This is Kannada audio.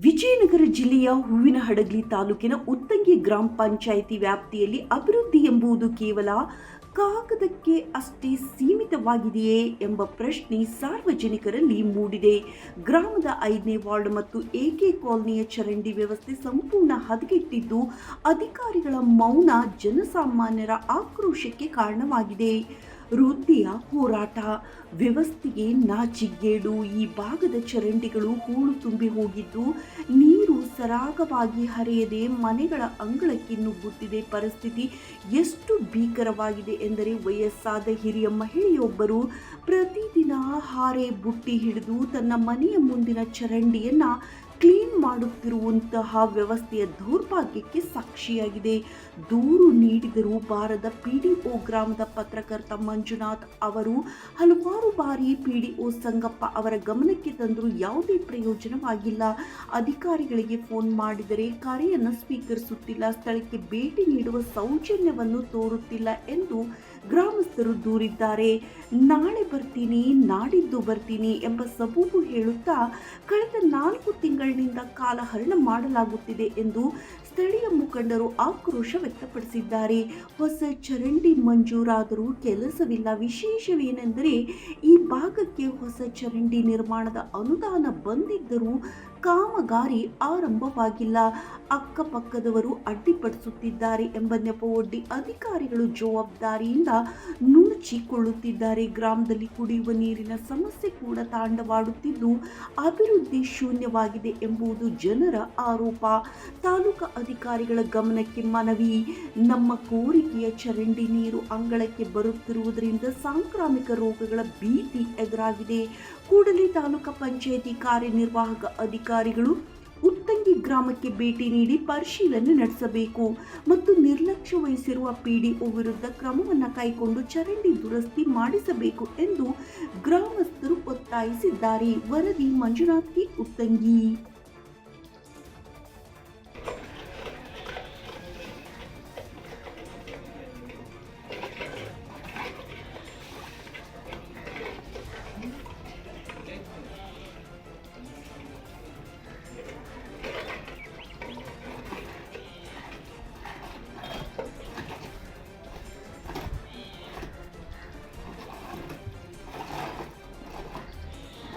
ವಿಜಯನಗರ ಜಿಲ್ಲೆಯ ಹೂವಿನಹಡಗಲಿ ತಾಲೂಕಿನ ಉತ್ತಂಗಿ ಗ್ರಾಮ ಪಂಚಾಯಿತಿ ವ್ಯಾಪ್ತಿಯಲ್ಲಿ ಅಭಿವೃದ್ಧಿ ಎಂಬುದು ಕೇವಲ ಕಾಗದಕ್ಕೆ ಅಷ್ಟೇ ಸೀಮಿತವಾಗಿದೆಯೇ ಎಂಬ ಪ್ರಶ್ನೆ ಸಾರ್ವಜನಿಕರಲ್ಲಿ ಮೂಡಿದೆ. ಗ್ರಾಮದ 5ನೇ ವಾರ್ಡ್ ಮತ್ತು ಎಕೆ ಕಾಲೋನಿಯ ಚರಂಡಿ ವ್ಯವಸ್ಥೆ ಸಂಪೂರ್ಣ ಹದಗೆಟ್ಟಿದ್ದು, ಅಧಿಕಾರಿಗಳ ಮೌನ ಜನಸಾಮಾನ್ಯರ ಆಕ್ರೋಶಕ್ಕೆ ಕಾರಣವಾಗಿದೆ. ವೃದ್ಧಿಯ ಹೋರಾಟ, ವ್ಯವಸ್ಥೆಗೆ ನಾಚಿಗೇಡು. ಈ ಭಾಗದ ಚರಂಡಿಗಳು ಹೂಳು ತುಂಬಿ ಹೋಗಿದ್ದು, ನೀರು ಸರಾಗವಾಗಿ ಹರಿಯದೆ ಮನೆಗಳ ಅಂಗಳಕ್ಕೆ ನುಗ್ಗುತ್ತಿದೆ. ಪರಿಸ್ಥಿತಿ ಎಷ್ಟು ಭೀಕರವಾಗಿದೆ ಎಂದರೆ, ವಯಸ್ಸಾದ ಹಿರಿಯ ಮಹಿಳೆಯೊಬ್ಬರು ಪ್ರತಿದಿನ ಹಾರೆ ಬುಟ್ಟಿ ಹಿಡಿದು ತನ್ನ ಮನೆಯ ಮುಂದಿನ ಚರಂಡಿಯನ್ನು ಕ್ಲೀನ್ ಮಾಡುತ್ತಿರುವಂತಹ ವ್ಯವಸ್ಥೆಯ ದೌರ್ಭಾಗ್ಯಕ್ಕೆ ಸಾಕ್ಷಿಯಾಗಿದೆ. ದೂರು ನೀಡಿದರೂ ಬಾರದ ಪಿಡಿಒ ಗ್ರಾಮದ ಪತ್ರಕರ್ತ ಮಂಜುನಾಥ್ ಅವರು ಹಲವಾರು ಬಾರಿ ಪಿಡಿಒ ಸಂಗಪ್ಪ ಅವರ ಗಮನಕ್ಕೆ ತಂದರೂ ಯಾವುದೇ ಪ್ರಯೋಜನವಾಗಿಲ್ಲ. ಅಧಿಕಾರಿಗಳಿಗೆ ಫೋನ್ ಮಾಡಿದರೆ ಕರೆಯನ್ನು ಸ್ವೀಕರಿಸುತ್ತಿಲ್ಲ, ಸ್ಥಳಕ್ಕೆ ಭೇಟಿ ನೀಡುವ ಸೌಜನ್ಯವನ್ನು ತೋರುತ್ತಿಲ್ಲ ಎಂದು ಗ್ರಾಮಸ್ಥರು ದೂರಿದ್ದಾರೆ. ನಾಳೆ ಬರ್ತೀನಿ, ನಾಡಿದ್ದು ಬರ್ತೀನಿ ಎಂಬ ಸಬೂಬು ಹೇಳುತ್ತಾ ಕಳೆದ 4 ತಿಂಗಳಿನಿಂದ ಕಾಲಹರಣ ಮಾಡಲಾಗುತ್ತಿದೆ ಎಂದು ಸ್ಥಳೀಯ ಮುಖಂಡರು ಆಕ್ರೋಶ ವ್ಯಕ್ತಪಡಿಸಿದ್ದಾರೆ. ಹೊಸ ಚರಂಡಿ ಮಂಜೂರಾದರೂ ಕೆಲಸವಿಲ್ಲ. ವಿಶೇಷವೇನೆಂದರೆ, ಈ ಭಾಗಕ್ಕೆ ಹೊಸ ಚರಂಡಿ ನಿರ್ಮಾಣದ ಅನುದಾನ ಬಂದಿದ್ದರೂ ಕಾಮಗಾರಿ ಆರಂಭವಾಗಿಲ್ಲ. ಅಕ್ಕಪಕ್ಕದವರು ಅಡ್ಡಿಪಡಿಸುತ್ತಿದ್ದಾರೆ ಎಂಬ ನೆಪವೊಡ್ಡಿ ಅಧಿಕಾರಿಗಳು ಜವಾಬ್ದಾರಿಯಿಂದ ನುಣುಚಿಕೊಳ್ಳುತ್ತಿದ್ದಾರೆ. ಗ್ರಾಮದಲ್ಲಿ ಕುಡಿಯುವ ನೀರಿನ ಸಮಸ್ಯೆ ಕೂಡ ತಾಂಡವಾಡುತ್ತಿದ್ದು, ಅಭಿವೃದ್ಧಿ ಶೂನ್ಯವಾಗಿದೆ ಎಂಬುದು ಜನರ ಆರೋಪ. ತಾಲೂಕು ಅಧಿಕಾರಿಗಳ ಗಮನಕ್ಕೆ ಮನವಿ. ನಮ್ಮ ಕೋರಿಕೆಯ ಚರಂಡಿ ನೀರು ಅಂಗಳಕ್ಕೆ ಬರುತ್ತಿರುವುದರಿಂದ ಸಾಂಕ್ರಾಮಿಕ ರೋಗಗಳ ಭೀತಿ ಎದುರಾಗಿದೆ. ಕೂಡಲೇ ತಾಲೂಕು ಪಂಚಾಯಿತಿ ಕಾರ್ಯನಿರ್ವಾಹಕ ಅಧಿಕಾರಿಗಳು ಉತ್ತಂಗಿ ಗ್ರಾಮಕ್ಕೆ ಭೇಟಿ ನೀಡಿ ಪರಿಶೀಲನೆ ನಡೆಸಬೇಕು ಮತ್ತು ನಿರ್ಲಕ್ಷ್ಯ ವಹಿಸಿರುವ ಪಿಡಿಒ ವಿರುದ್ಧ ಕ್ರಮವನ್ನು ಕೈಗೊಂಡು ಚರಂಡಿ ದುರಸ್ತಿ ಮಾಡಿಸಬೇಕು ಎಂದು ಗ್ರಾಮಸ್ಥರು ಒತ್ತಾಯಿಸಿದ್ದಾರೆ. ವರದಿ ಮಂಜುನಾಥ್ ಕೆ, ಉತ್ತಂಗಿ.